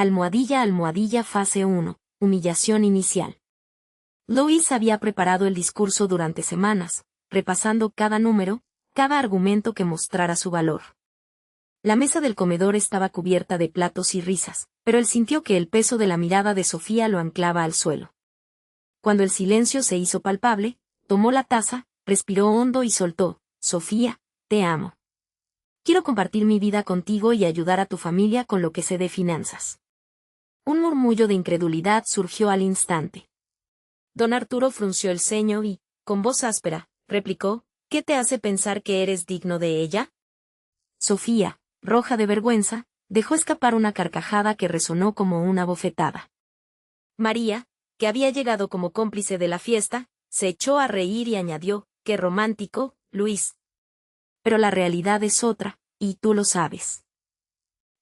Almohadilla fase 1, humillación inicial. Lois había preparado el discurso durante semanas, repasando cada número, cada argumento que mostrara su valor. La mesa del comedor estaba cubierta de platos y risas, pero él sintió que el peso de la mirada de Sofía lo anclaba al suelo. Cuando el silencio se hizo palpable, tomó la taza, respiró hondo y soltó: Sofía, te amo. Quiero compartir mi vida contigo y ayudar a tu familia con lo que sé de finanzas. Un murmullo de incredulidad surgió al instante. Don Arturo frunció el ceño y, con voz áspera, replicó: ¿Qué te hace pensar que eres digno de ella? Sofía, roja de vergüenza, dejó escapar una carcajada que resonó como una bofetada. María, que había llegado como cómplice de la fiesta, se echó a reír y añadió: ¡Qué romántico, Luis! Pero la realidad es otra, y tú lo sabes.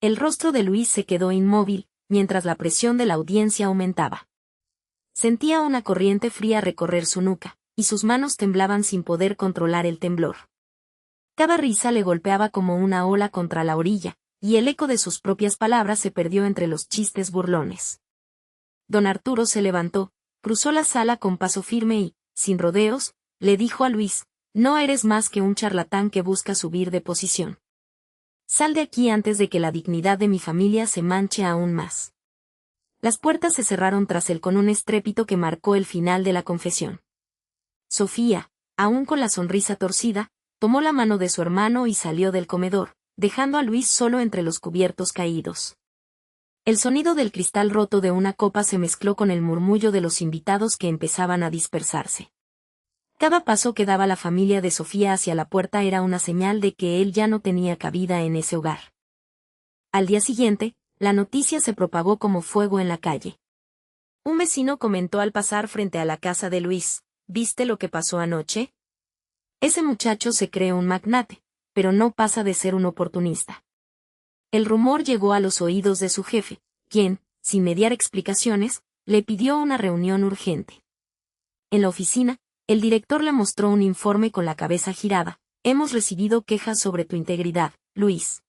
El rostro de Luis se quedó inmóvil, mientras la presión de la audiencia aumentaba. Sentía una corriente fría recorrer su nuca, y sus manos temblaban sin poder controlar el temblor. Cada risa le golpeaba como una ola contra la orilla, y el eco de sus propias palabras se perdió entre los chistes burlones. Don Arturo se levantó, cruzó la sala con paso firme y, sin rodeos, le dijo a Luis: no eres más que un charlatán que busca subir de posición. Sal de aquí antes de que la dignidad de mi familia se manche aún más. Las puertas se cerraron tras él con un estrépito que marcó el final de la confesión. Sofía, aún con la sonrisa torcida, tomó la mano de su hermano y salió del comedor, dejando a Luis solo entre los cubiertos caídos. El sonido del cristal roto de una copa se mezcló con el murmullo de los invitados que empezaban a dispersarse. Cada paso que daba la familia de Sofía hacia la puerta era una señal de que él ya no tenía cabida en ese hogar. Al día siguiente, la noticia se propagó como fuego en la calle. Un vecino comentó al pasar frente a la casa de Luis: ¿viste lo que pasó anoche? Ese muchacho se cree un magnate, pero no pasa de ser un oportunista. El rumor llegó a los oídos de su jefe, quien, sin mediar explicaciones, le pidió una reunión urgente. En la oficina, el director le mostró un informe con la cabeza girada. Hemos recibido quejas sobre tu integridad, Luis.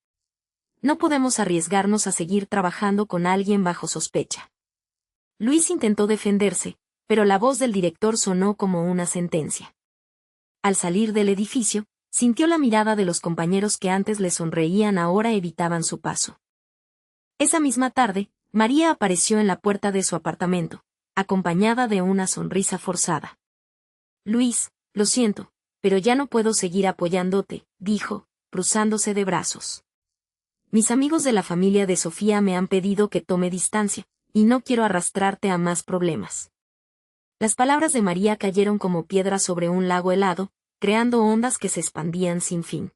No podemos arriesgarnos a seguir trabajando con alguien bajo sospecha. Luis intentó defenderse, pero la voz del director sonó como una sentencia. Al salir del edificio, sintió la mirada de los compañeros que antes le sonreían, ahora evitaban su paso. Esa misma tarde, María apareció en la puerta de su apartamento, acompañada de una sonrisa forzada. Luis, lo siento, pero ya no puedo seguir apoyándote, dijo, cruzándose de brazos. Mis amigos de la familia de Sofía me han pedido que tome distancia, y no quiero arrastrarte a más problemas. Las palabras de María cayeron como piedras sobre un lago helado, creando ondas que se expandían sin fin.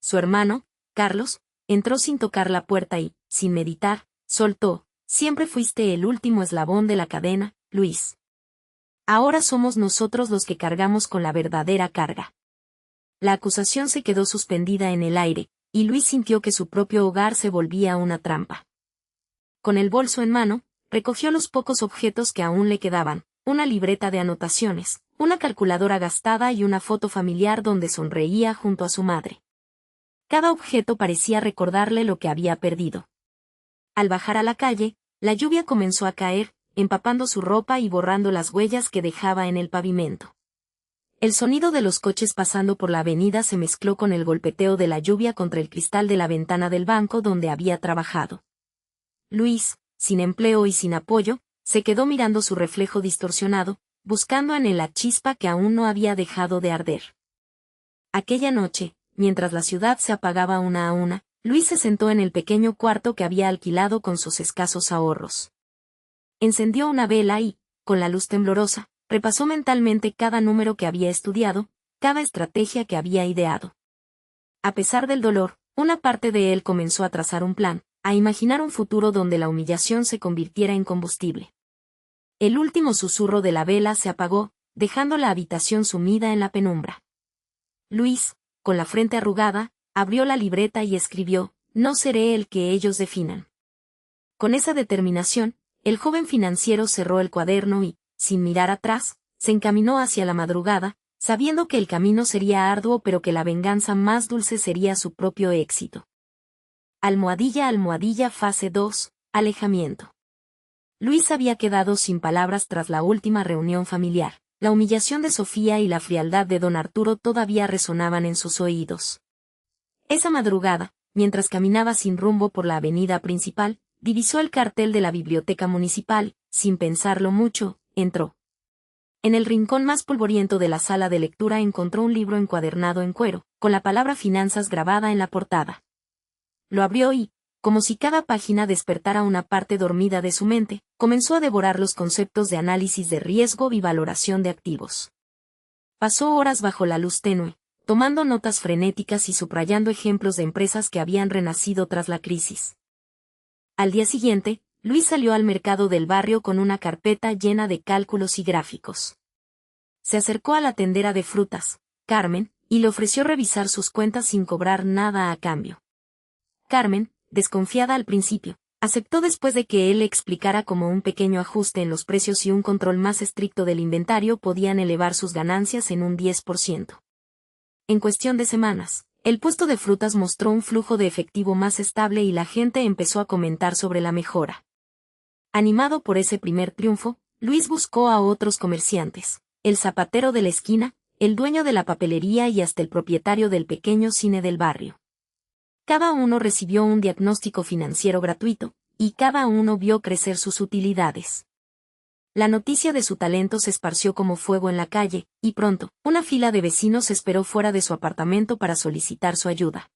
Su hermano, Carlos, entró sin tocar la puerta y, sin meditar, soltó: siempre fuiste el último eslabón de la cadena, Luis. Ahora somos nosotros los que cargamos con la verdadera carga. La acusación se quedó suspendida en el aire, y Luis sintió que su propio hogar se volvía una trampa. Con el bolso en mano, recogió los pocos objetos que aún le quedaban: una libreta de anotaciones, una calculadora gastada y una foto familiar donde sonreía junto a su madre. Cada objeto parecía recordarle lo que había perdido. Al bajar a la calle, la lluvia comenzó a caer, empapando su ropa y borrando las huellas que dejaba en el pavimento. El sonido de los coches pasando por la avenida se mezcló con el golpeteo de la lluvia contra el cristal de la ventana del banco donde había trabajado. Luis, sin empleo y sin apoyo, se quedó mirando su reflejo distorsionado, buscando en él la chispa que aún no había dejado de arder. Aquella noche, mientras la ciudad se apagaba una a una, Luis se sentó en el pequeño cuarto que había alquilado con sus escasos ahorros. Encendió una vela y, con la luz temblorosa, repasó mentalmente cada número que había estudiado, cada estrategia que había ideado. A pesar del dolor, una parte de él comenzó a trazar un plan, a imaginar un futuro donde la humillación se convirtiera en combustible. El último susurro de la vela se apagó, dejando la habitación sumida en la penumbra. Luis, con la frente arrugada, abrió la libreta y escribió: no seré el que ellos definan. Con esa determinación, el joven financiero cerró el cuaderno y, sin mirar atrás, se encaminó hacia la madrugada, sabiendo que el camino sería arduo pero que la venganza más dulce sería su propio éxito. Almohadilla fase 2, Alejamiento. Luis había quedado sin palabras tras la última reunión familiar. La humillación de Sofía y la frialdad de don Arturo todavía resonaban en sus oídos. Esa madrugada, mientras caminaba sin rumbo por la avenida principal, divisó el cartel de la biblioteca municipal. Sin pensarlo mucho, entró. En el rincón más polvoriento de la sala de lectura encontró un libro encuadernado en cuero, con la palabra finanzas grabada en la portada. Lo abrió y, como si cada página despertara una parte dormida de su mente, comenzó a devorar los conceptos de análisis de riesgo y valoración de activos. Pasó horas bajo la luz tenue, tomando notas frenéticas y subrayando ejemplos de empresas que habían renacido tras la crisis. Al día siguiente, Luis salió al mercado del barrio con una carpeta llena de cálculos y gráficos. Se acercó a la tendera de frutas, Carmen, y le ofreció revisar sus cuentas sin cobrar nada a cambio. Carmen, desconfiada al principio, aceptó después de que él le explicara cómo un pequeño ajuste en los precios y un control más estricto del inventario podían elevar sus ganancias en un 10%. En cuestión de semanas, el puesto de frutas mostró un flujo de efectivo más estable y la gente empezó a comentar sobre la mejora. Animado por ese primer triunfo, Luis buscó a otros comerciantes, el zapatero de la esquina, el dueño de la papelería y hasta el propietario del pequeño cine del barrio. Cada uno recibió un diagnóstico financiero gratuito, y cada uno vio crecer sus utilidades. La noticia de su talento se esparció como fuego en la calle, y pronto, una fila de vecinos esperó fuera de su apartamento para solicitar su ayuda.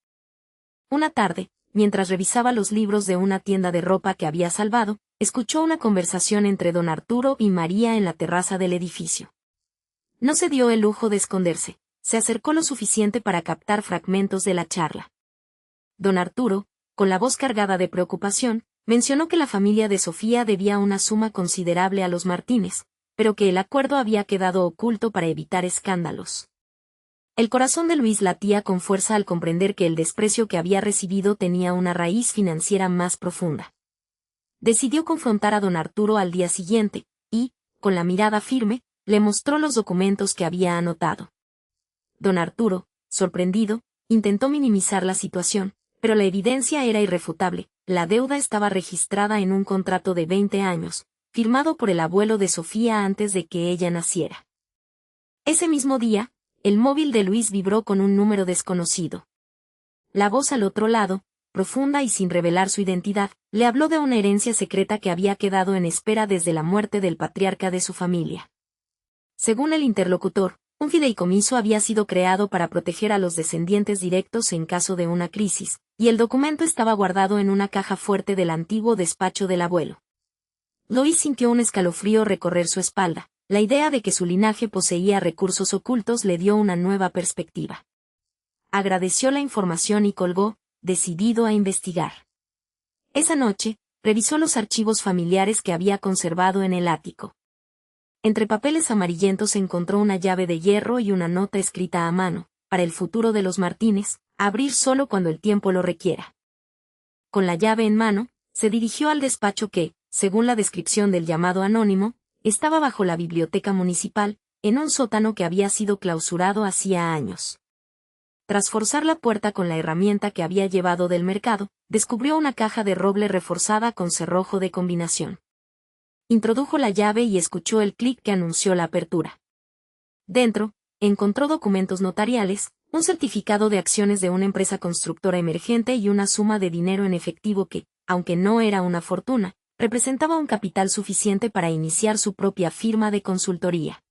Una tarde, mientras revisaba los libros de una tienda de ropa que había salvado, escuchó una conversación entre don Arturo y María en la terraza del edificio. No se dio el lujo de esconderse, se acercó lo suficiente para captar fragmentos de la charla. Don Arturo, con la voz cargada de preocupación, mencionó que la familia de Sofía debía una suma considerable a los Martínez, pero que el acuerdo había quedado oculto para evitar escándalos. El corazón de Luis latía con fuerza al comprender que el desprecio que había recibido tenía una raíz financiera más profunda. Decidió confrontar a don Arturo al día siguiente, y, con la mirada firme, le mostró los documentos que había anotado. Don Arturo, sorprendido, intentó minimizar la situación, pero la evidencia era irrefutable. La deuda estaba registrada en un contrato de 20 años, firmado por el abuelo de Sofía antes de que ella naciera. Ese mismo día, el móvil de Luis vibró con un número desconocido. La voz al otro lado, profunda y sin revelar su identidad, le habló de una herencia secreta que había quedado en espera desde la muerte del patriarca de su familia. Según el interlocutor, un fideicomiso había sido creado para proteger a los descendientes directos en caso de una crisis, y el documento estaba guardado en una caja fuerte del antiguo despacho del abuelo. Luis sintió un escalofrío recorrer su espalda. La idea de que su linaje poseía recursos ocultos le dio una nueva perspectiva. Agradeció la información y colgó, decidido a investigar. Esa noche, revisó los archivos familiares que había conservado en el ático. Entre papeles amarillentos encontró una llave de hierro y una nota escrita a mano, para el futuro de los Martínez, abrir solo cuando el tiempo lo requiera. Con la llave en mano, se dirigió al despacho que, según la descripción del llamado anónimo, estaba bajo la biblioteca municipal, en un sótano que había sido clausurado hacía años. Tras forzar la puerta con la herramienta que había llevado del mercado, descubrió una caja de roble reforzada con cerrojo de combinación. Introdujo la llave y escuchó el clic que anunció la apertura. Dentro, encontró documentos notariales, un certificado de acciones de una empresa constructora emergente y una suma de dinero en efectivo que, aunque no era una fortuna, representaba un capital suficiente para iniciar su propia firma de consultoría.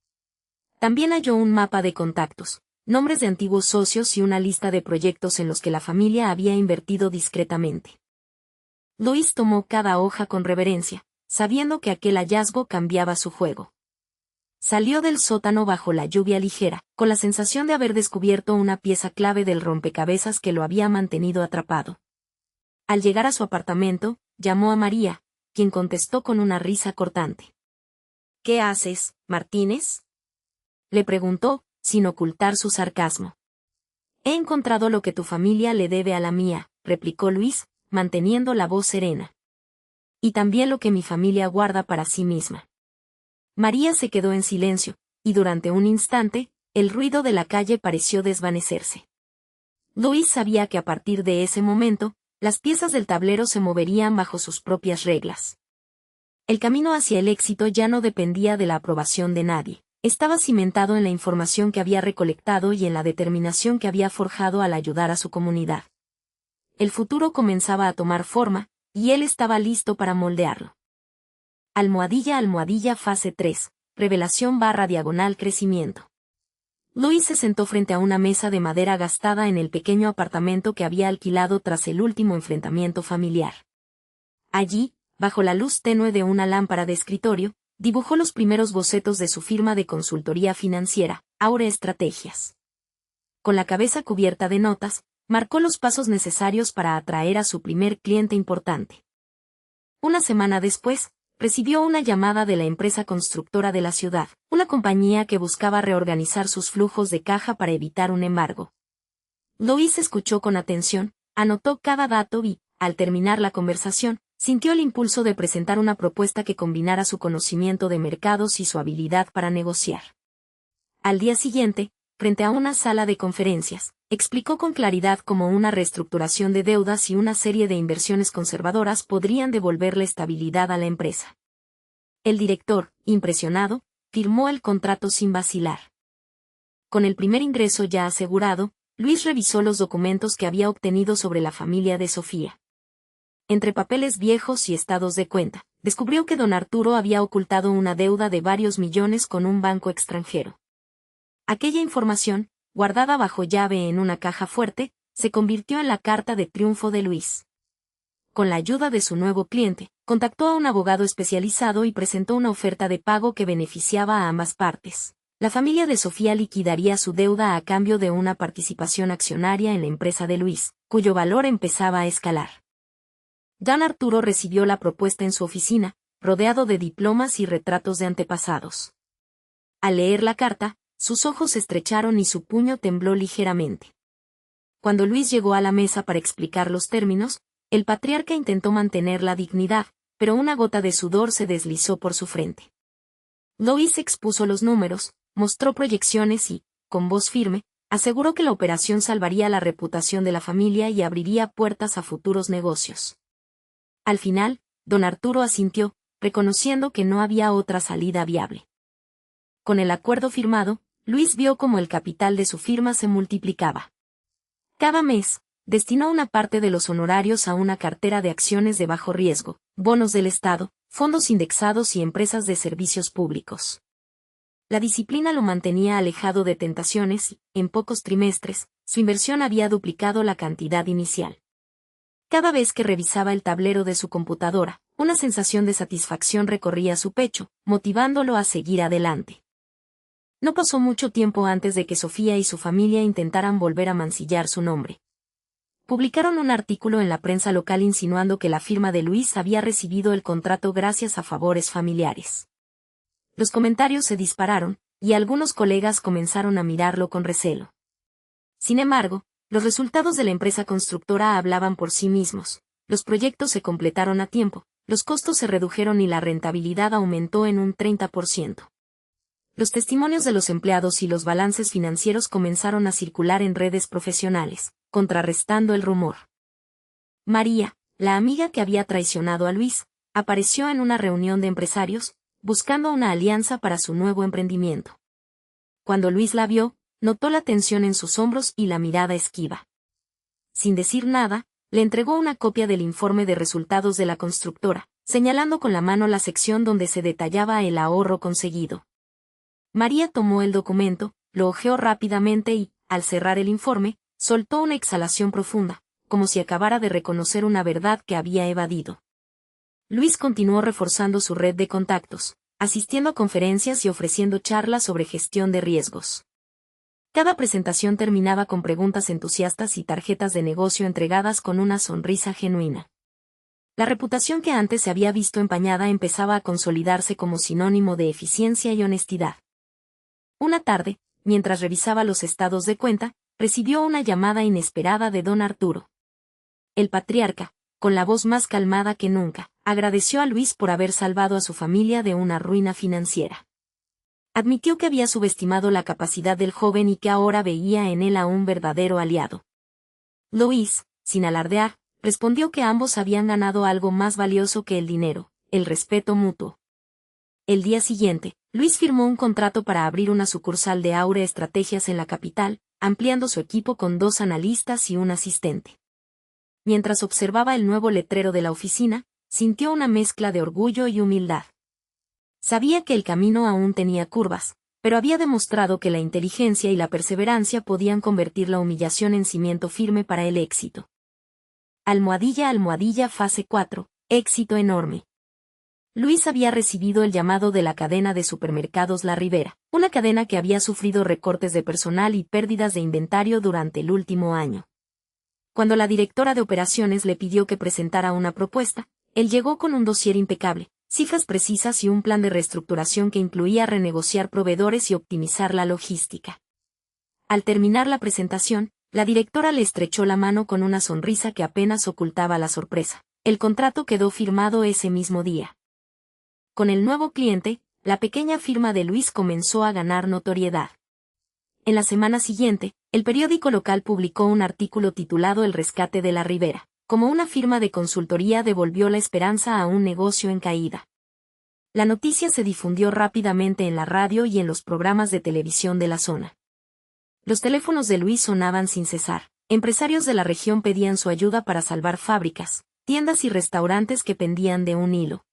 También halló un mapa de contactos, nombres de antiguos socios y una lista de proyectos en los que la familia había invertido discretamente. Luis tomó cada hoja con reverencia, sabiendo que aquel hallazgo cambiaba su juego. Salió del sótano bajo la lluvia ligera, con la sensación de haber descubierto una pieza clave del rompecabezas que lo había mantenido atrapado. Al llegar a su apartamento, llamó a María, quien contestó con una risa cortante. «¿Qué haces, Martínez?», le preguntó, sin ocultar su sarcasmo. «He encontrado lo que tu familia le debe a la mía», replicó Luis, manteniendo la voz serena. «Y también lo que mi familia guarda para sí misma». María se quedó en silencio, y durante un instante, el ruido de la calle pareció desvanecerse. Luis sabía que a partir de ese momento, Las piezas del tablero se moverían bajo sus propias reglas. El camino hacia el éxito ya no dependía de la aprobación de nadie. Estaba cimentado en la información que había recolectado y en la determinación que había forjado al ayudar a su comunidad. El futuro comenzaba a tomar forma, y él estaba listo para moldearlo. Almohadilla fase 3, revelación / crecimiento. Luis se sentó frente a una mesa de madera gastada en el pequeño apartamento que había alquilado tras el último enfrentamiento familiar. Allí, bajo la luz tenue de una lámpara de escritorio, dibujó los primeros bocetos de su firma de consultoría financiera, Aure Estrategias. Con la cabeza cubierta de notas, marcó los pasos necesarios para atraer a su primer cliente importante. Una semana después, recibió una llamada de la empresa constructora de la ciudad, una compañía que buscaba reorganizar sus flujos de caja para evitar un embargo. Luis escuchó con atención, anotó cada dato y, al terminar la conversación, sintió el impulso de presentar una propuesta que combinara su conocimiento de mercados y su habilidad para negociar. Al día siguiente, frente a una sala de conferencias, explicó con claridad cómo una reestructuración de deudas y una serie de inversiones conservadoras podrían devolverle estabilidad a la empresa. El director, impresionado, firmó el contrato sin vacilar. Con el primer ingreso ya asegurado, Luis revisó los documentos que había obtenido sobre la familia de Sofía. Entre papeles viejos y estados de cuenta, descubrió que don Arturo había ocultado una deuda de varios millones con un banco extranjero. Aquella información, guardada bajo llave en una caja fuerte, se convirtió en la carta de triunfo de Luis. Con la ayuda de su nuevo cliente, contactó a un abogado especializado y presentó una oferta de pago que beneficiaba a ambas partes. La familia de Sofía liquidaría su deuda a cambio de una participación accionaria en la empresa de Luis, cuyo valor empezaba a escalar. Don Arturo recibió la propuesta en su oficina, rodeado de diplomas y retratos de antepasados. Al leer la carta, sus ojos se estrecharon y su puño tembló ligeramente. Cuando Luis llegó a la mesa para explicar los términos, el patriarca intentó mantener la dignidad, pero una gota de sudor se deslizó por su frente. Luis expuso los números, mostró proyecciones y, con voz firme, aseguró que la operación salvaría la reputación de la familia y abriría puertas a futuros negocios. Al final, don Arturo asintió, reconociendo que no había otra salida viable. Con el acuerdo firmado, Luis vio cómo el capital de su firma se multiplicaba. Cada mes, destinó una parte de los honorarios a una cartera de acciones de bajo riesgo, bonos del Estado, fondos indexados y empresas de servicios públicos. La disciplina lo mantenía alejado de tentaciones y, en pocos trimestres, su inversión había duplicado la cantidad inicial. Cada vez que revisaba el tablero de su computadora, una sensación de satisfacción recorría su pecho, motivándolo a seguir adelante. No pasó mucho tiempo antes de que Sofía y su familia intentaran volver a mancillar su nombre. Publicaron un artículo en la prensa local insinuando que la firma de Luis había recibido el contrato gracias a favores familiares. Los comentarios se dispararon, y algunos colegas comenzaron a mirarlo con recelo. Sin embargo, los resultados de la empresa constructora hablaban por sí mismos. Los proyectos se completaron a tiempo, los costos se redujeron y la rentabilidad aumentó en un 30%. Los testimonios de los empleados y los balances financieros comenzaron a circular en redes profesionales, contrarrestando el rumor. María, la amiga que había traicionado a Luis, apareció en una reunión de empresarios, buscando una alianza para su nuevo emprendimiento. Cuando Luis la vio, notó la tensión en sus hombros y la mirada esquiva. Sin decir nada, le entregó una copia del informe de resultados de la constructora, señalando con la mano la sección donde se detallaba el ahorro conseguido. María tomó el documento, lo hojeó rápidamente y, al cerrar el informe, soltó una exhalación profunda, como si acabara de reconocer una verdad que había evadido. Luis continuó reforzando su red de contactos, asistiendo a conferencias y ofreciendo charlas sobre gestión de riesgos. Cada presentación terminaba con preguntas entusiastas y tarjetas de negocio entregadas con una sonrisa genuina. La reputación que antes se había visto empañada empezaba a consolidarse como sinónimo de eficiencia y honestidad. Una tarde, mientras revisaba los estados de cuenta, recibió una llamada inesperada de don Arturo. El patriarca, con la voz más calmada que nunca, agradeció a Luis por haber salvado a su familia de una ruina financiera. Admitió que había subestimado la capacidad del joven y que ahora veía en él a un verdadero aliado. Luis, sin alardear, respondió que ambos habían ganado algo más valioso que el dinero, el respeto mutuo. El día siguiente, Luis firmó un contrato para abrir una sucursal de Aure Estrategias en la capital, ampliando su equipo con 2 analistas y un asistente. Mientras observaba el nuevo letrero de la oficina, sintió una mezcla de orgullo y humildad. Sabía que el camino aún tenía curvas, pero había demostrado que la inteligencia y la perseverancia podían convertir la humillación en cimiento firme para el éxito. Almohadilla fase 4, éxito enorme. Luis había recibido el llamado de la cadena de supermercados La Ribera, una cadena que había sufrido recortes de personal y pérdidas de inventario durante el último año. Cuando la directora de operaciones le pidió que presentara una propuesta, él llegó con un dossier impecable, cifras precisas y un plan de reestructuración que incluía renegociar proveedores y optimizar la logística. Al terminar la presentación, la directora le estrechó la mano con una sonrisa que apenas ocultaba la sorpresa. El contrato quedó firmado ese mismo día. Con el nuevo cliente, la pequeña firma de Luis comenzó a ganar notoriedad. En la semana siguiente, el periódico local publicó un artículo titulado El rescate de La Ribera. Como una firma de consultoría devolvió la esperanza a un negocio en caída. La noticia se difundió rápidamente en la radio y en los programas de televisión de la zona. Los teléfonos de Luis sonaban sin cesar. Empresarios de la región pedían su ayuda para salvar fábricas, tiendas y restaurantes que pendían de un hilo.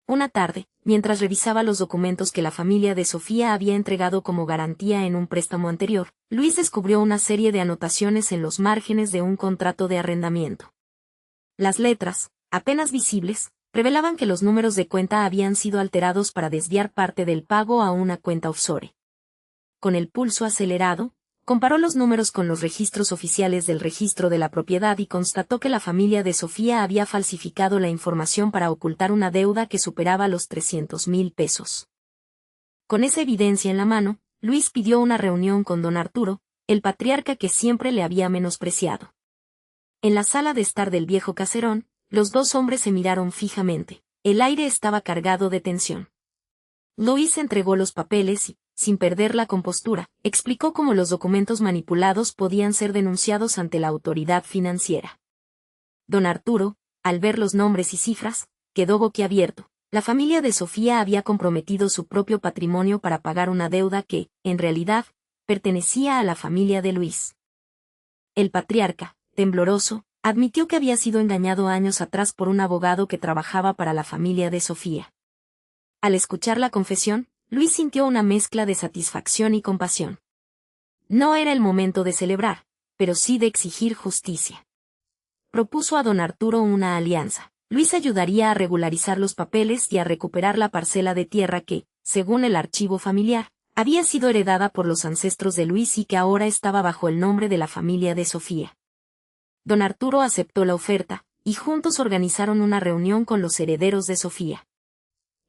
Una tarde, mientras revisaba los documentos que la familia de Sofía había entregado como garantía en un préstamo anterior, Luis descubrió una serie de anotaciones en los márgenes de un contrato de arrendamiento. Las letras, apenas visibles, revelaban que los números de cuenta habían sido alterados para desviar parte del pago a una cuenta offshore. Con el pulso acelerado, comparó los números con los registros oficiales del registro de la propiedad y constató que la familia de Sofía había falsificado la información para ocultar una deuda que superaba los 300,000 pesos. Con esa evidencia en la mano, Luis pidió una reunión con don Arturo, el patriarca que siempre le había menospreciado. En la sala de estar del viejo caserón, los 2 hombres se miraron fijamente. El aire estaba cargado de tensión. Luis entregó los papeles y, sin perder la compostura, explicó cómo los documentos manipulados podían ser denunciados ante la autoridad financiera. Don Arturo, al ver los nombres y cifras, quedó boquiabierto. La familia de Sofía había comprometido su propio patrimonio para pagar una deuda que, en realidad, pertenecía a la familia de Luis. El patriarca, tembloroso, admitió que había sido engañado años atrás por un abogado que trabajaba para la familia de Sofía. Al escuchar la confesión, Luis sintió una mezcla de satisfacción y compasión. No era el momento de celebrar, pero sí de exigir justicia. Propuso a don Arturo una alianza. Luis ayudaría a regularizar los papeles y a recuperar la parcela de tierra que, según el archivo familiar, había sido heredada por los ancestros de Luis y que ahora estaba bajo el nombre de la familia de Sofía. Don Arturo aceptó la oferta, y juntos organizaron una reunión con los herederos de Sofía.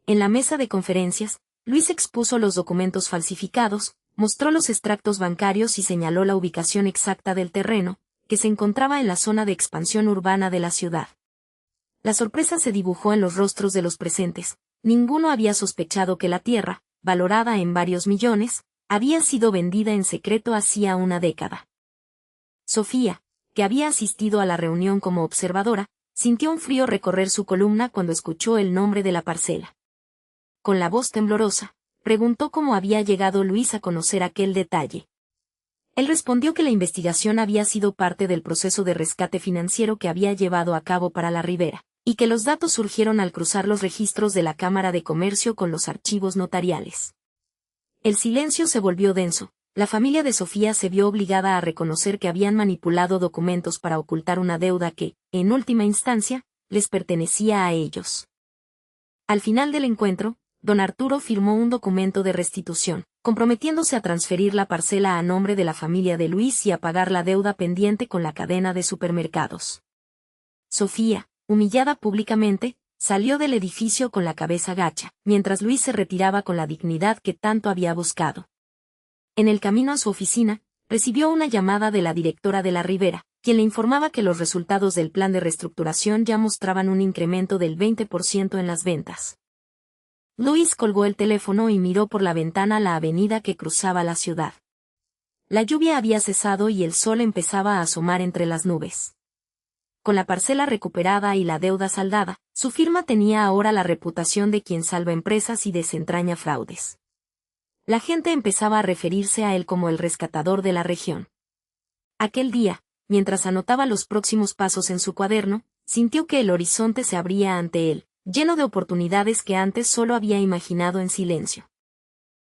En la mesa de conferencias, Luis expuso los documentos falsificados, mostró los extractos bancarios y señaló la ubicación exacta del terreno, que se encontraba en la zona de expansión urbana de la ciudad. La sorpresa se dibujó en los rostros de los presentes. Ninguno había sospechado que la tierra, valorada en varios millones, había sido vendida en secreto hacía una década. Sofía, que había asistido a la reunión como observadora, sintió un frío recorrer su columna cuando escuchó el nombre de la parcela. Con la voz temblorosa, preguntó cómo había llegado Luis a conocer aquel detalle. Él respondió que la investigación había sido parte del proceso de rescate financiero que había llevado a cabo para La Ribera, y que los datos surgieron al cruzar los registros de la Cámara de Comercio con los archivos notariales. El silencio se volvió denso. La familia de Sofía se vio obligada a reconocer que habían manipulado documentos para ocultar una deuda que, en última instancia, les pertenecía a ellos. Al final del encuentro, don Arturo firmó un documento de restitución, comprometiéndose a transferir la parcela a nombre de la familia de Luis y a pagar la deuda pendiente con la cadena de supermercados. Sofía, humillada públicamente, salió del edificio con la cabeza gacha, mientras Luis se retiraba con la dignidad que tanto había buscado. En el camino a su oficina, recibió una llamada de la directora de La Ribera, quien le informaba que los resultados del plan de reestructuración ya mostraban un incremento del 20% en las ventas. Luis colgó el teléfono y miró por la ventana la avenida que cruzaba la ciudad. La lluvia había cesado y el sol empezaba a asomar entre las nubes. con la parcela recuperada y la deuda saldada, su firma tenía ahora la reputación de quien salva empresas y desentraña fraudes. La gente empezaba a referirse a él como el rescatador de la región. Aquel día, mientras anotaba los próximos pasos en su cuaderno, sintió que el horizonte se abría ante él, lleno de oportunidades que antes solo había imaginado en silencio.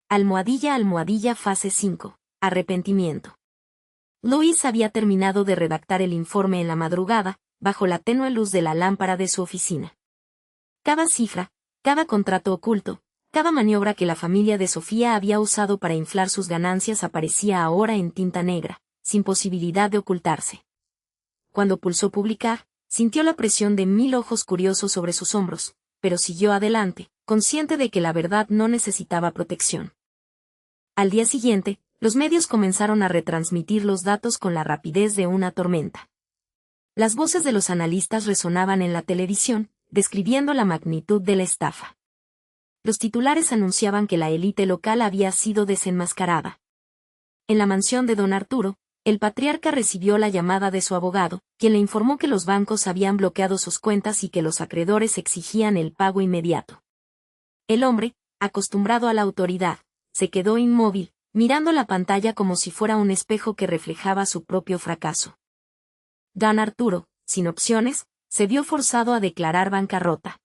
Almohadilla fase 5. Arrepentimiento. Louis había terminado de redactar el informe en la madrugada, bajo la tenue luz de la lámpara de su oficina. Cada cifra, cada contrato oculto, cada maniobra que la familia de Sofía había usado para inflar sus ganancias aparecía ahora en tinta negra, sin posibilidad de ocultarse. Cuando pulsó publicar, sintió la presión de 1000 ojos curiosos sobre sus hombros, pero siguió adelante, consciente de que la verdad no necesitaba protección. Al día siguiente, los medios comenzaron a retransmitir los datos con la rapidez de una tormenta. Las voces de los analistas resonaban en la televisión, describiendo la magnitud de la estafa. Los titulares anunciaban que la élite local había sido desenmascarada. En la mansión de don Arturo, el patriarca recibió la llamada de su abogado, quien le informó que los bancos habían bloqueado sus cuentas y que los acreedores exigían el pago inmediato. El hombre, acostumbrado a la autoridad, se quedó inmóvil, mirando la pantalla como si fuera un espejo que reflejaba su propio fracaso. Don Arturo, sin opciones, se vio forzado a declarar bancarrota.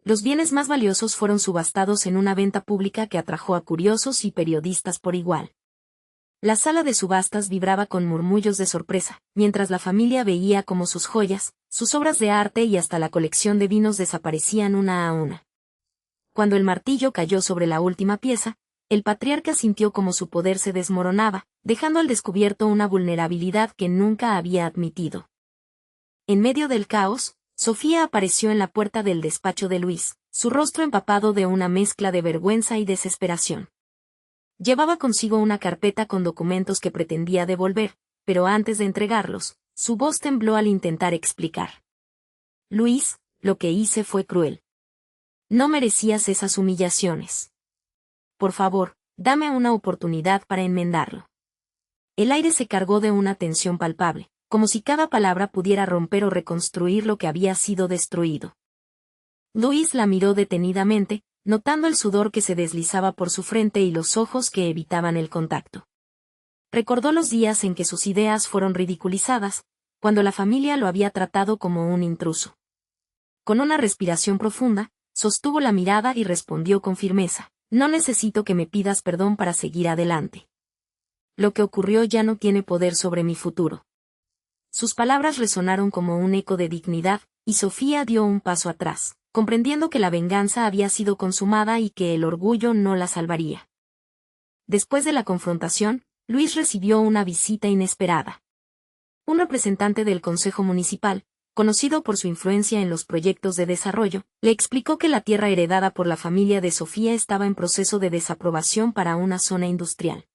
Los bienes más valiosos fueron subastados en una venta pública que atrajo a curiosos y periodistas por igual. La sala de subastas vibraba con murmullos de sorpresa, mientras la familia veía cómo sus joyas, sus obras de arte y hasta la colección de vinos desaparecían una a una. Cuando el martillo cayó sobre la última pieza, el patriarca sintió como su poder se desmoronaba, dejando al descubierto una vulnerabilidad que nunca había admitido. En medio del caos, Sofía apareció en la puerta del despacho de Luis, su rostro empapado de una mezcla de vergüenza y desesperación. Llevaba consigo una carpeta con documentos que pretendía devolver, pero antes de entregarlos, su voz tembló al intentar explicar. Luis, lo que hice fue cruel. No merecías esas humillaciones. Por favor, dame una oportunidad para enmendarlo. El aire se cargó de una tensión palpable, como si cada palabra pudiera romper o reconstruir lo que había sido destruido. Luis la miró detenidamente, notando el sudor que se deslizaba por su frente y los ojos que evitaban el contacto. Recordó los días en que sus ideas fueron ridiculizadas, cuando la familia lo había tratado como un intruso. Con una respiración profunda, sostuvo la mirada y respondió con firmeza: no necesito que me pidas perdón para seguir adelante. Lo que ocurrió ya no tiene poder sobre mi futuro. Sus palabras resonaron como un eco de dignidad, y Sofía dio un paso atrás, comprendiendo que la venganza había sido consumada y que el orgullo no la salvaría. Después de la confrontación, Luis recibió una visita inesperada. Un representante del Consejo Municipal, conocido por su influencia en los proyectos de desarrollo, le explicó que la tierra heredada por la familia de Sofía estaba en proceso de desaprobación para una zona industrial.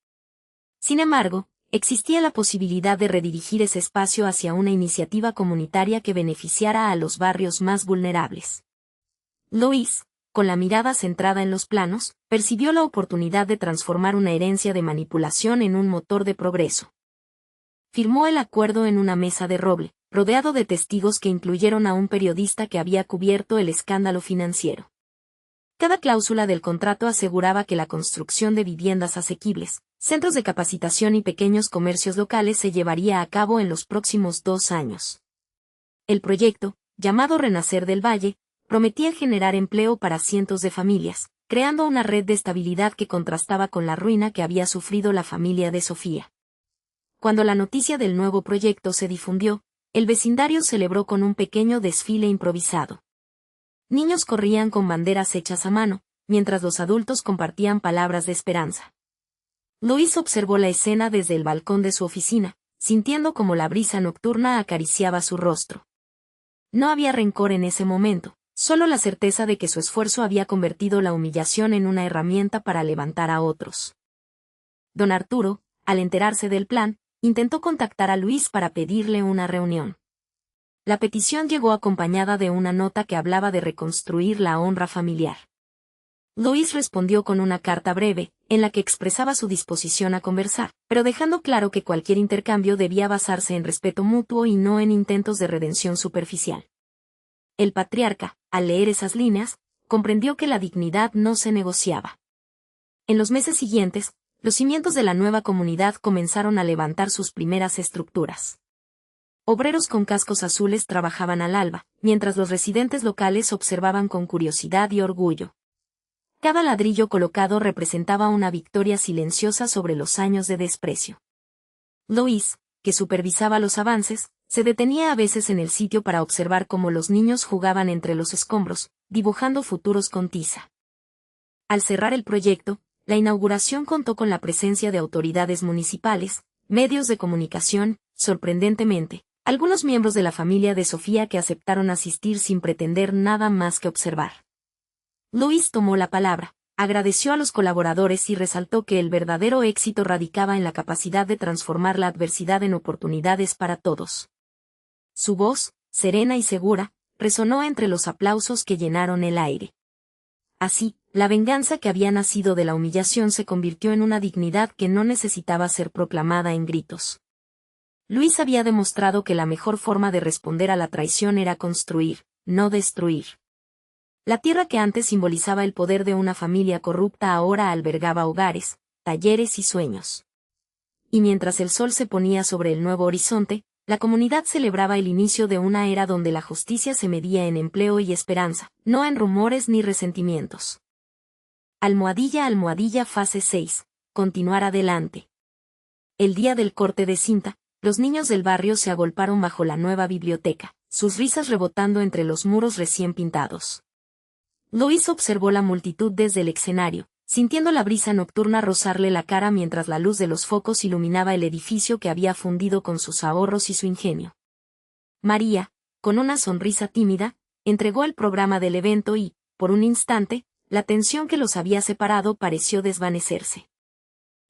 Sin embargo, existía la posibilidad de redirigir ese espacio hacia una iniciativa comunitaria que beneficiara a los barrios más vulnerables. Luis, con la mirada centrada en los planos, percibió la oportunidad de transformar una herencia de manipulación en un motor de progreso. Firmó el acuerdo en una mesa de roble, rodeado de testigos que incluyeron a un periodista que había cubierto el escándalo financiero. Cada cláusula del contrato aseguraba que la construcción de viviendas asequibles, centros de capacitación y pequeños comercios locales se llevaría a cabo en los próximos 2 años. El proyecto, llamado Renacer del Valle, prometía generar empleo para cientos de familias, creando una red de estabilidad que contrastaba con la ruina que había sufrido la familia de Sofía. Cuando la noticia del nuevo proyecto se difundió, el vecindario celebró con un pequeño desfile improvisado. Niños corrían con banderas hechas a mano, mientras los adultos compartían palabras de esperanza. Luis observó la escena desde el balcón de su oficina, sintiendo como la brisa nocturna acariciaba su rostro. No había rencor en ese momento, solo la certeza de que su esfuerzo había convertido la humillación en una herramienta para levantar a otros. Don Arturo, al enterarse del plan, intentó contactar a Luis para pedirle una reunión. La petición llegó acompañada de una nota que hablaba de reconstruir la honra familiar. Luis respondió con una carta breve, en la que expresaba su disposición a conversar, pero dejando claro que cualquier intercambio debía basarse en respeto mutuo y no en intentos de redención superficial. El patriarca, al leer esas líneas, comprendió que la dignidad no se negociaba. En los meses siguientes, los cimientos de la nueva comunidad comenzaron a levantar sus primeras estructuras. Obreros con cascos azules trabajaban al alba, mientras los residentes locales observaban con curiosidad y orgullo. Cada ladrillo colocado representaba una victoria silenciosa sobre los años de desprecio. Luis, que supervisaba los avances, se detenía a veces en el sitio para observar cómo los niños jugaban entre los escombros, dibujando futuros con tiza. Al cerrar el proyecto, la inauguración contó con la presencia de autoridades municipales, medios de comunicación, sorprendentemente, algunos miembros de la familia de Sofía que aceptaron asistir sin pretender nada más que observar. Luis tomó la palabra, agradeció a los colaboradores y resaltó que el verdadero éxito radicaba en la capacidad de transformar la adversidad en oportunidades para todos. Su voz, serena y segura, resonó entre los aplausos que llenaron el aire. Así, la venganza que había nacido de la humillación se convirtió en una dignidad que no necesitaba ser proclamada en gritos. Luis había demostrado que la mejor forma de responder a la traición era construir, no destruir. La tierra que antes simbolizaba el poder de una familia corrupta ahora albergaba hogares, talleres y sueños. Y mientras el sol se ponía sobre el nuevo horizonte, la comunidad celebraba el inicio de una era donde la justicia se medía en empleo y esperanza, no en rumores ni resentimientos. Almohadilla fase 6. Continuar adelante. El día del corte de cinta, los niños del barrio se agolparon bajo la nueva biblioteca, sus risas rebotando entre los muros recién pintados. Luis observó la multitud desde el escenario, sintiendo la brisa nocturna rozarle la cara mientras la luz de los focos iluminaba el edificio que había fundido con sus ahorros y su ingenio. María, con una sonrisa tímida, entregó el programa del evento y, por un instante, la tensión que los había separado pareció desvanecerse.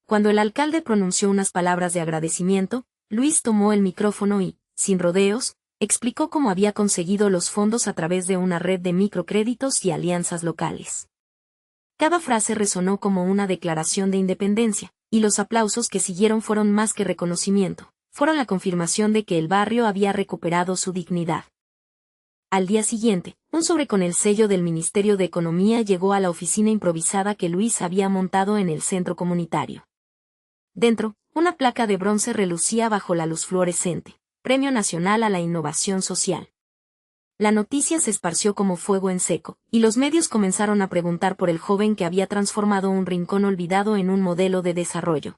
Cuando el alcalde pronunció unas palabras de agradecimiento, Luis tomó el micrófono y, sin rodeos, explicó cómo había conseguido los fondos a través de una red de microcréditos y alianzas locales. Cada frase resonó como una declaración de independencia, y los aplausos que siguieron fueron más que reconocimiento, fueron la confirmación de que el barrio había recuperado su dignidad. Al día siguiente, un sobre con el sello del Ministerio de Economía llegó a la oficina improvisada que Luis había montado en el centro comunitario. Dentro, una placa de bronce relucía bajo la luz fluorescente. Premio Nacional a la Innovación Social. La noticia se esparció como fuego en seco, y los medios comenzaron a preguntar por el joven que había transformado un rincón olvidado en un modelo de desarrollo.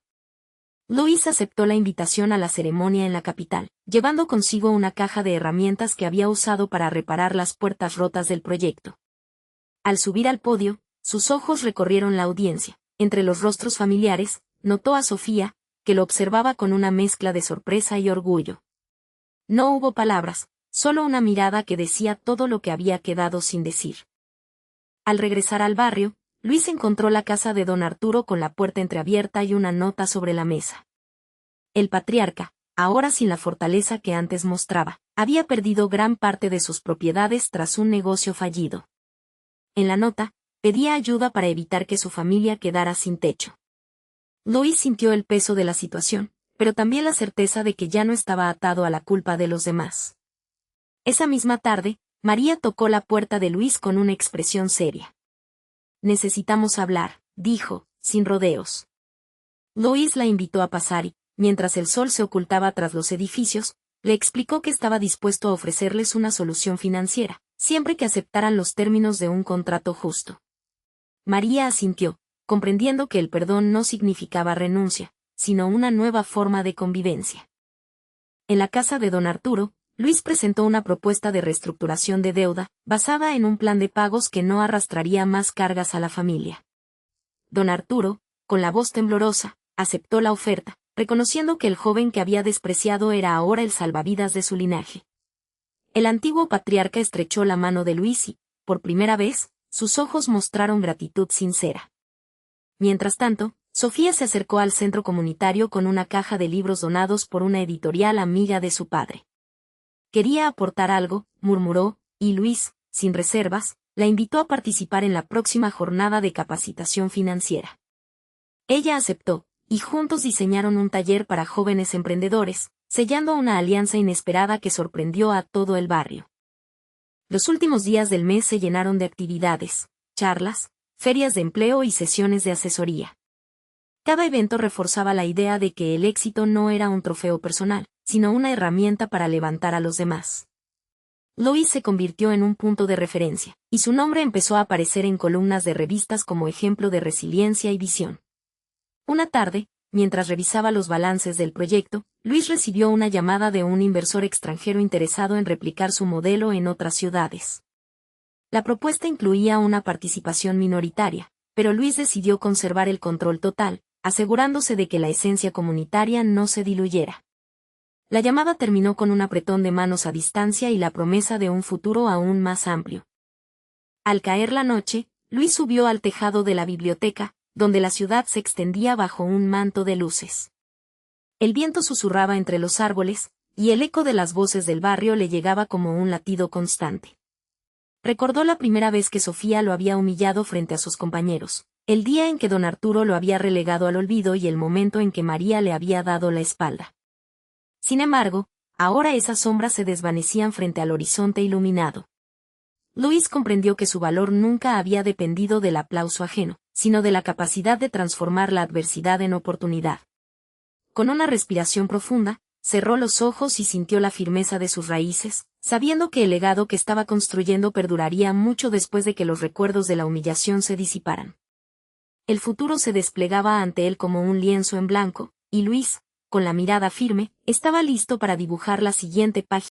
Luis aceptó la invitación a la ceremonia en la capital, llevando consigo una caja de herramientas que había usado para reparar las puertas rotas del proyecto. Al subir al podio, sus ojos recorrieron la audiencia. Entre los rostros familiares, notó a Sofía, que lo observaba con una mezcla de sorpresa y orgullo. No hubo palabras, solo una mirada que decía todo lo que había quedado sin decir. Al regresar al barrio, Luis encontró la casa de don Arturo con la puerta entreabierta y una nota sobre la mesa. El patriarca, ahora sin la fortaleza que antes mostraba, había perdido gran parte de sus propiedades tras un negocio fallido. En la nota, pedía ayuda para evitar que su familia quedara sin techo. Luis sintió el peso de la situación, pero también la certeza de que ya no estaba atado a la culpa de los demás. Esa misma tarde, María tocó la puerta de Luis con una expresión seria. Necesitamos hablar, dijo, sin rodeos. Luis la invitó a pasar y, mientras el sol se ocultaba tras los edificios, le explicó que estaba dispuesto a ofrecerles una solución financiera, siempre que aceptaran los términos de un contrato justo. María asintió, comprendiendo que el perdón no significaba renuncia, sino una nueva forma de convivencia. En la casa de don Arturo, Luis presentó una propuesta de reestructuración de deuda, basada en un plan de pagos que no arrastraría más cargas a la familia. Don Arturo, con la voz temblorosa, aceptó la oferta, reconociendo que el joven que había despreciado era ahora el salvavidas de su linaje. El antiguo patriarca estrechó la mano de Luis y, por primera vez, sus ojos mostraron gratitud sincera. Mientras tanto, Sofía se acercó al centro comunitario con una caja de libros donados por una editorial amiga de su padre. Quería aportar algo, murmuró, y Luis, sin reservas, la invitó a participar en la próxima jornada de capacitación financiera. Ella aceptó, y juntos diseñaron un taller para jóvenes emprendedores, sellando una alianza inesperada que sorprendió a todo el barrio. Los últimos días del mes se llenaron de actividades, charlas, ferias de empleo y sesiones de asesoría. Cada evento reforzaba la idea de que el éxito no era un trofeo personal, sino una herramienta para levantar a los demás. Lois se convirtió en un punto de referencia, y su nombre empezó a aparecer en columnas de revistas como ejemplo de resiliencia y visión. Una tarde, mientras revisaba los balances del proyecto, Luis recibió una llamada de un inversor extranjero interesado en replicar su modelo en otras ciudades. La propuesta incluía una participación minoritaria, pero Luis decidió conservar el control total, asegurándose de que la esencia comunitaria no se diluyera. La llamada terminó con un apretón de manos a distancia y la promesa de un futuro aún más amplio. Al caer la noche, Luis subió al tejado de la biblioteca, donde la ciudad se extendía bajo un manto de luces. El viento susurraba entre los árboles, y el eco de las voces del barrio le llegaba como un latido constante. Recordó la primera vez que Sofía lo había humillado frente a sus compañeros, el día en que don Arturo lo había relegado al olvido y el momento en que María le había dado la espalda. Sin embargo, ahora esas sombras se desvanecían frente al horizonte iluminado. Luis comprendió que su valor nunca había dependido del aplauso ajeno, sino de la capacidad de transformar la adversidad en oportunidad. Con una respiración profunda, cerró los ojos y sintió la firmeza de sus raíces, sabiendo que el legado que estaba construyendo perduraría mucho después de que los recuerdos de la humillación se disiparan. El futuro se desplegaba ante él como un lienzo en blanco, y Luis, con la mirada firme, estaba listo para dibujar la siguiente página.